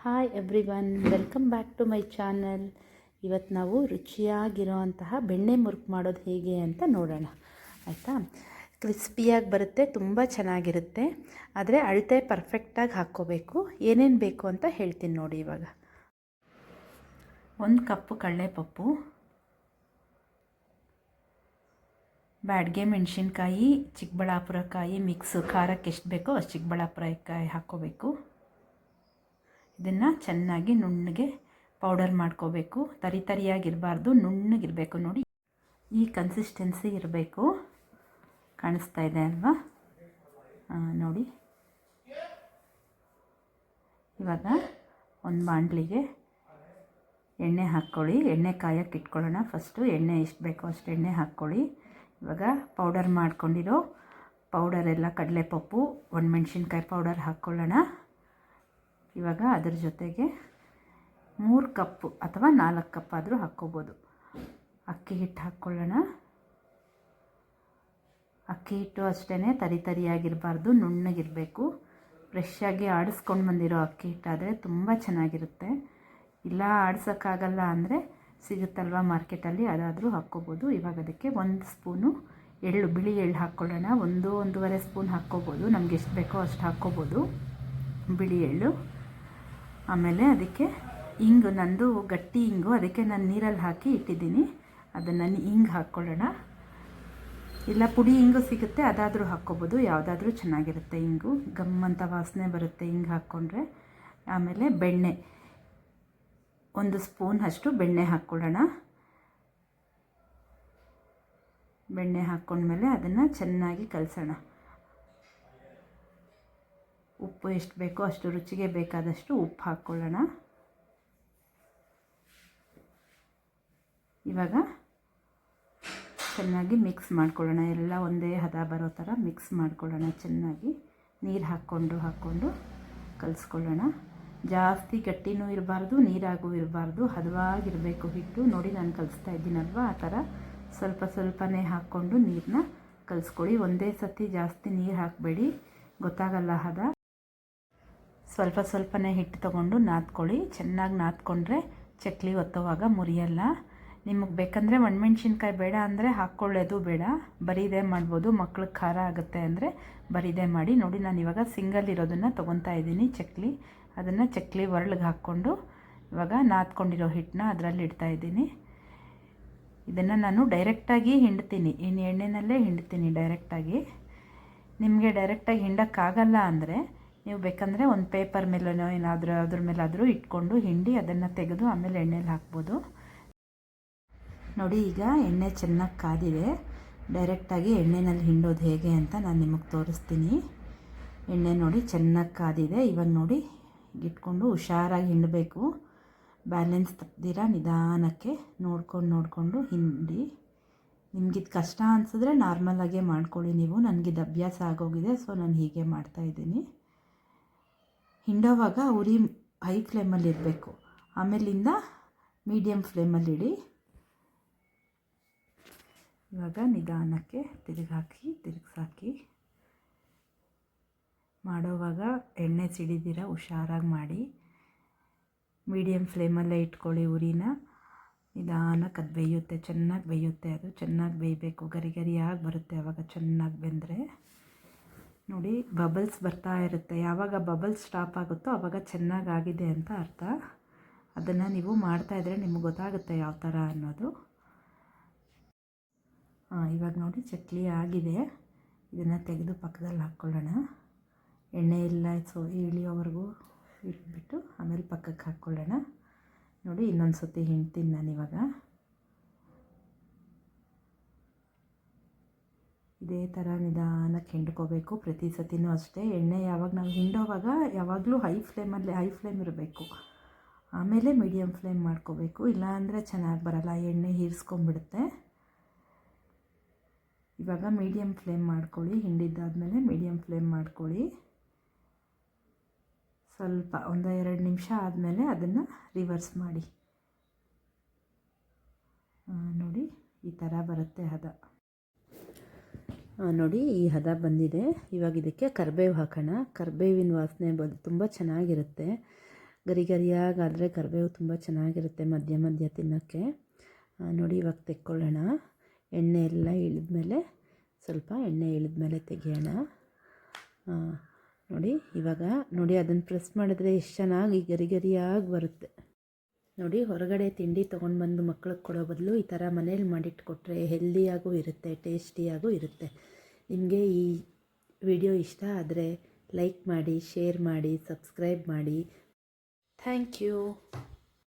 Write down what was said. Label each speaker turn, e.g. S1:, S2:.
S1: Hi everyone, welcome back to my channel. ಇವತ್ತು ನಾವು ರುಚಿಯಾಗಿರೋಂತಹ ಬೆಣ್ಣೆ ಮುರುಕು ಮಾಡೋದು ಹೇಗೆ ಅಂತ ನೋಡೋಣ. ಆಯಿತಾ? ಕ್ರಿಸ್ಪಿಯಾಗಿ ಬರುತ್ತೆ, ತುಂಬ ಚೆನ್ನಾಗಿರುತ್ತೆ. ಆದರೆ ಅಳತೆ ಪರ್ಫೆಕ್ಟಾಗಿ ಹಾಕ್ಕೋಬೇಕು. ಏನೇನು ಬೇಕು ಅಂತ ಹೇಳ್ತೀನಿ ನೋಡಿ. ಇವಾಗ 1 ಕಪ್ಪು ಕಡಲೆಪಪ್ಪು, ಬ್ಯಾಡಗೆ ಮೆಣಸಿನ್ಕಾಯಿ, ಚಿಕ್ಕಬಳ್ಳಾಪುರಕಾಯಿ ಮಿಕ್ಸು, ಖಾರಕ್ಕೆ ಎಷ್ಟು ಬೇಕೋ ಅಷ್ಟು ಚಿಕ್ಕಬಳ್ಳಾಪುರಕಾಯಿ ಹಾಕ್ಕೋಬೇಕು. ಇದನ್ನು ಚೆನ್ನಾಗಿ ನುಣ್ಣಗೆ ಪೌಡರ್ ಮಾಡ್ಕೋಬೇಕು. ತರಿಯಾಗಿರಬಾರ್ದು, ನುಣ್ಣಗಿರಬೇಕು. ನೋಡಿ, ಈ ಕನ್ಸಿಸ್ಟೆನ್ಸಿ ಇರಬೇಕು. ಕಾಣಿಸ್ತಾ ಇದೆ ಅಲ್ವಾ? ನೋಡಿ, ಇವಾಗ ಒಂದು ಬಾಣಲಿಗೆ ಎಣ್ಣೆ ಹಾಕ್ಕೊಳ್ಳಿ. ಎಣ್ಣೆ ಕಾಯಕ್ಕೆ ಇಟ್ಕೊಳ್ಳೋಣ. ಫಸ್ಟು ಎಣ್ಣೆ ಎಷ್ಟು ಬೇಕೋ ಅಷ್ಟು ಎಣ್ಣೆ ಹಾಕ್ಕೊಳ್ಳಿ. ಇವಾಗ ಪೌಡರ್ ಮಾಡ್ಕೊಂಡಿರೋ ಪೌಡರೆಲ್ಲ, ಕಡಲೆಪಪ್ಪು, ಒಣಮೆಣ್ಸಿನ್ಕಾಯಿ ಪೌಡರ್ ಹಾಕ್ಕೊಳ್ಳೋಣ. ಇವಾಗ ಅದ್ರ ಜೊತೆಗೆ 3 ಕಪ್ಪು ಅಥವಾ 4 ಕಪ್ ಆದರೂ ಹಾಕ್ಕೋಬೋದು ಅಕ್ಕಿ ಹಿಟ್ಟು ಹಾಕ್ಕೊಳ್ಳೋಣ. ಅಕ್ಕಿ ಹಿಟ್ಟು ಅಷ್ಟೇ ತರಿಯಾಗಿರಬಾರ್ದು, ನುಣ್ಣಗಿರಬೇಕು. ಫ್ರೆಶ್ಶಾಗಿ ಆಡಿಸ್ಕೊಂಡು ಬಂದಿರೋ ಅಕ್ಕಿ ಹಿಟ್ಟಾದರೆ ತುಂಬ ಚೆನ್ನಾಗಿರುತ್ತೆ. ಇಲ್ಲ ಆಡ್ಸೋಕ್ಕಾಗಲ್ಲ ಅಂದರೆ ಸಿಗುತ್ತಲ್ವ ಮಾರ್ಕೆಟಲ್ಲಿ, ಅದಾದರೂ ಹಾಕ್ಕೋಬೋದು. ಇವಾಗ ಅದಕ್ಕೆ 1 ಸ್ಪೂನು ಎಳ್ಳು, ಬಿಳಿ ಎಳ್ಳು ಹಾಕ್ಕೊಳ್ಳೋಣ. 1-1.5 ಸ್ಪೂನ್ ಹಾಕ್ಕೋಬೋದು. ನಮ್ಗೆ ಎಷ್ಟು ಬೇಕೋ ಅಷ್ಟು ಹಾಕ್ಕೋಬೋದು ಬಿಳಿ ಎಳ್ಳು. ಆಮೇಲೆ ಅದಕ್ಕೆ ಇಂಗು, ನಂದು ಗಟ್ಟಿ ಇಂಗು, ಅದಕ್ಕೆ ನಾನು ನೀರಲ್ಲಿ ಹಾಕಿ ಇಟ್ಟಿದ್ದೀನಿ. ಅದನ್ನು ಇಂಗು ಹಾಕ್ಕೊಳ್ಳೋಣ. ಇಲ್ಲ ಪುಡಿ ಇಂಗು ಸಿಗುತ್ತೆ, ಅದಾದರೂ ಹಾಕ್ಕೋಬೋದು. ಯಾವುದಾದ್ರೂ ಚೆನ್ನಾಗಿರುತ್ತೆ. ಇಂಗು ಗಮ್ಮಂತ ವಾಸನೆ ಬರುತ್ತೆ ಇಂಗು ಹಾಕ್ಕೊಂಡ್ರೆ. ಆಮೇಲೆ ಬೆಣ್ಣೆ, 1 ಸ್ಪೂನ್ ಅಷ್ಟು ಬೆಣ್ಣೆ ಹಾಕ್ಕೊಳ್ಳೋಣ. ಬೆಣ್ಣೆ ಹಾಕ್ಕೊಂಡ್ಮೇಲೆ ಅದನ್ನು ಚೆನ್ನಾಗಿ ಕಲಸೋಣ. ಉಪ್ಪು ಎಷ್ಟು ಬೇಕೋ ಅಷ್ಟು, ರುಚಿಗೆ ಬೇಕಾದಷ್ಟು ಉಪ್ಪು ಹಾಕ್ಕೊಳ್ಳೋಣ. ಇವಾಗ ಚೆನ್ನಾಗಿ ಮಿಕ್ಸ್ ಮಾಡ್ಕೊಳ್ಳೋಣ. ಎಲ್ಲ ಒಂದೇ ಹದ ಬರೋ ಥರ ಮಿಕ್ಸ್ ಮಾಡ್ಕೊಳ್ಳೋಣ. ಚೆನ್ನಾಗಿ ನೀರು ಹಾಕ್ಕೊಂಡು ಕಲಿಸ್ಕೊಳ್ಳೋಣ. ಜಾಸ್ತಿ ಗಟ್ಟಿನೂ ಇರಬಾರ್ದು, ನೀರಾಗೂ ಇರಬಾರ್ದು, ಹದವಾಗಿರಬೇಕು ಹಿಟ್ಟು. ನೋಡಿ, ನಾನು ಕಲಿಸ್ತಾ ಇದ್ದೀನಲ್ವ, ಆ ಥರ ಸ್ವಲ್ಪನೇ ಹಾಕ್ಕೊಂಡು ನೀರನ್ನ ಕಲಿಸ್ಕೊಳ್ಳಿ. ಒಂದೇ ಸತಿ ಜಾಸ್ತಿ ನೀರು ಹಾಕಬೇಡಿ, ಗೊತ್ತಾಗಲ್ಲ ಹದ. ಸ್ವಲ್ಪನೇ ಹಿಟ್ಟು ತೊಗೊಂಡು ನಾದ್ಕೊಳ್ಳಿ. ಚೆನ್ನಾಗಿ ನಾದ್ಕೊಂಡ್ರೆ ಚಕ್ಲಿ ಒತ್ತುವಾಗ ಮುರಿಯಲ್ಲ. ನಿಮಗೆ ಬೇಕಂದರೆ ಒಣಮೆಣ್ಸಿನ್ಕಾಯಿ ಬೇಡ ಅಂದರೆ ಹಾಕ್ಕೊಳ್ಳೋದು ಬೇಡ, ಬರೀದೇ ಮಾಡ್ಬೋದು. ಮಕ್ಳಿಗೆ ಖಾರ ಆಗುತ್ತೆ ಅಂದರೆ ಬರೀದೇ ಮಾಡಿ. ನೋಡಿ, ನಾನು ಇವಾಗ ಸಿಂಗಲ್ ಇರೋದನ್ನು ತೊಗೊತಾ ಇದ್ದೀನಿ ಚಕ್ಲಿ. ಅದನ್ನು ಚಕ್ಲಿ ಒರಳಿಗೆ ಹಾಕ್ಕೊಂಡು ಇವಾಗ ನಾದ್ಕೊಂಡಿರೋ ಹಿಟ್ಟನ್ನ ಅದರಲ್ಲಿ ಇಡ್ತಾಯಿದ್ದೀನಿ. ಇದನ್ನು ನಾನು ಡೈರೆಕ್ಟಾಗಿ ಹಿಂಡ್ತೀನಿ, ಎಣ್ಣೆನಲ್ಲೇ ಹಿಂಡ್ತೀನಿ ಡೈರೆಕ್ಟಾಗಿ. ನಿಮಗೆ ಡೈರೆಕ್ಟಾಗಿ ಹಿಂಡೋಕ್ಕಾಗಲ್ಲ ಅಂದರೆ ನೀವು ಬೇಕಂದರೆ ಒಂದು ಪೇಪರ್ ಮೇಲೋ ಏನಾದರೂ ಅದ್ರ ಮೇಲಾದರೂ ಇಟ್ಕೊಂಡು ಹಿಂಡಿ ಅದನ್ನು ತೆಗೆದು ಆಮೇಲೆ ಎಣ್ಣೆಲಿ ಹಾಕ್ಬೋದು. ನೋಡಿ, ಈಗ ಎಣ್ಣೆ ಚೆನ್ನಾಗಿ ಕಾದಿದೆ. ಡೈರೆಕ್ಟಾಗಿ ಎಣ್ಣೆನಲ್ಲಿ ಹಿಂಡೋದು ಹೇಗೆ ಅಂತ ನಾನು ನಿಮಗೆ ತೋರಿಸ್ತೀನಿ. ಎಣ್ಣೆ ನೋಡಿ ಚೆನ್ನಾಗಿ ಕಾದಿದೆ. ಇವಾಗ ನೋಡಿ, ಇಟ್ಕೊಂಡು ಹುಷಾರಾಗಿ ಹಿಂಡಬೇಕು. ಬ್ಯಾಲೆನ್ಸ್ ತಪ್ಪದಿರ ನಿಧಾನಕ್ಕೆ ನೋಡ್ಕೊಂಡು ಹಿಂಡಿ. ನಿಮಗಿದು ಕಷ್ಟ ಅನಿಸಿದ್ರೆ ನಾರ್ಮಲಾಗೇ ಮಾಡ್ಕೊಳ್ಳಿ ನೀವು. ನನಗಿದು ಅಭ್ಯಾಸ ಆಗೋಗಿದೆ, ಸೊ ನಾನು ಹೀಗೆ ಮಾಡ್ತಾಯಿದ್ದೀನಿ. ಹಿಂಡೋವಾಗ ಉರಿ ಹೈ ಫ್ಲೇಮಲ್ಲಿ ಇರಬೇಕು. ಆಮೇಲಿಂದ ಮೀಡಿಯಮ್ ಫ್ಲೇಮಲ್ಲಿಡಿ. ಇವಾಗ ನಿಧಾನಕ್ಕೆ ತಿರುಗಿಸಾಕಿ ಮಾಡೋವಾಗ ಎಣ್ಣೆ ಸಿಡಿದಿರ ಹುಷಾರಾಗಿ ಮಾಡಿ. ಮೀಡಿಯಮ್ ಫ್ಲೇಮಲ್ಲೇ ಇಟ್ಕೊಳ್ಳಿ ಉರಿನ. ನಿಧಾನಕ್ಕೆ ಅದು ಬೇಯುತ್ತೆ, ಚೆನ್ನಾಗಿ ಬೇಯುತ್ತೆ. ಅದು ಚೆನ್ನಾಗಿ ಬೇಯಬೇಕು, ಗರಿಯಾಗಿ ಬರುತ್ತೆ. ಆವಾಗ ಚೆನ್ನಾಗಿ ಬೆಂದರೆ ನೋಡಿ, ಬಬಲ್ಸ್ ಬರ್ತಾ ಇರುತ್ತೆ. ಯಾವಾಗ ಬಬಲ್ಸ್ ಸ್ಟಾಪ್ ಆಗುತ್ತೋ ಆವಾಗ ಚೆನ್ನಾಗಾಗಿದೆ ಅಂತ ಅರ್ಥ. ಅದನ್ನು ನೀವು ಮಾಡ್ತಾಯಿದ್ರೆ ನಿಮಗೆ ಗೊತ್ತಾಗುತ್ತೆ ಯಾವ ಥರ ಅನ್ನೋದು. ಇವಾಗ ನೋಡಿ, ಚಕ್ಲಿ ಆಗಿದೆ. ಇದನ್ನು ತೆಗೆದು ಪಕ್ಕದಲ್ಲಿ ಹಾಕ್ಕೊಳ್ಳೋಣ. ಎಣ್ಣೆ ಎಲ್ಲ ಇಳಿಯೋವರೆಗೂ ಇಟ್ಬಿಟ್ಟು ಆಮೇಲೆ ಪಕ್ಕಕ್ಕೆ ಹಾಕ್ಕೊಳ್ಳೋಣ. ನೋಡಿ, ಇನ್ನೊಂದು ಸತಿ ಹಿಂಡ್ತೀನಿ ನಾನಿವಾಗ. ಇದೇ ಥರ ನಿಧಾನಕ್ಕೆ ಹಿಂಡ್ಕೋಬೇಕು ಪ್ರತಿ ಸತಿನೂ ಅಷ್ಟೇ. ಎಣ್ಣೆ ಯಾವಾಗ ನಾವು ಹಿಂಡೋವಾಗ ಯಾವಾಗಲೂ ಹೈ ಫ್ಲೇಮ್ ಇರಬೇಕು. ಆಮೇಲೆ ಮೀಡಿಯಮ್ ಫ್ಲೇಮ್ ಮಾಡ್ಕೋಬೇಕು, ಇಲ್ಲಾಂದರೆ ಚೆನ್ನಾಗಿ ಬರಲ್ಲ, ಎಣ್ಣೆ ಹೀರಿಸ್ಕೊಂಡ್ಬಿಡುತ್ತೆ. ಇವಾಗ ಮೀಡಿಯಮ್ ಫ್ಲೇಮ್ ಮಾಡ್ಕೊಳ್ಳಿ. ಹಿಂಡಿದ್ದಾದಮೇಲೆ ಮೀಡಿಯಮ್ ಫ್ಲೇಮ್ ಮಾಡ್ಕೊಳ್ಳಿ. ಸ್ವಲ್ಪ 1-2 ನಿಮಿಷ ಆದಮೇಲೆ ಅದನ್ನು ರಿವರ್ಸ್ ಮಾಡಿ. ನೋಡಿ, ಈ ಥರ ಬರುತ್ತೆ ಹದ. ನೋಡಿ, ಈ ಹದ ಬಂದಿದೆ. ಇವಾಗ ಇದಕ್ಕೆ ಕರಿಬೇವು ಹಾಕೋಣ. ಕರಿಬೇವಿನ ವಾಸನೆ ತುಂಬ ಚೆನ್ನಾಗಿರುತ್ತೆ. ಗರಿ ಗರಿಯಾಗಾದರೆ ಕರಿಬೇವು ತುಂಬ ಚೆನ್ನಾಗಿರುತ್ತೆ ಮಧ್ಯ ಮಧ್ಯ ತಿನ್ನೋಕ್ಕೆ. ನೋಡಿ ಇವಾಗ ತೆಕ್ಕೊಳ್ಳೋಣ. ಎಣ್ಣೆ ಎಲ್ಲ ಇಳಿದ್ಮೇಲೆ ಸ್ವಲ್ಪ ಎಣ್ಣೆ ಇಳಿದ್ಮೇಲೆ ತೆಗಿಯೋಣ. ನೋಡಿ ಇವಾಗ ನೋಡಿ ಅದನ್ನು ಪ್ರೆಸ್ ಮಾಡಿದ್ರೆ ಎಷ್ಟು ಚೆನ್ನಾಗಿ ಗರಿ ಗರಿಯಾಗಿ ಬರುತ್ತೆ. ನೋಡಿ ಹೊರಗಡೆ ತಿಂಡಿ ತೊಗೊಂಡು ಬಂದು ಮಕ್ಳಿಗೆ ಕೊಡೋ ಬದಲು ಈ ಥರ ಮನೇಲಿ ಮಾಡಿಟ್ಕೊಟ್ರೆ ಹೆಲ್ದಿಯಾಗೂ ಇರುತ್ತೆ, ಟೇಸ್ಟಿಯಾಗೂ ಇರುತ್ತೆ. ನಿಮಗೆ ಈ ವಿಡಿಯೋ ಇಷ್ಟ ಆದರೆ ಲೈಕ್ ಮಾಡಿ, ಶೇರ್ ಮಾಡಿ, ಸಬ್ಸ್ಕ್ರೈಬ್ ಮಾಡಿ. Thank you.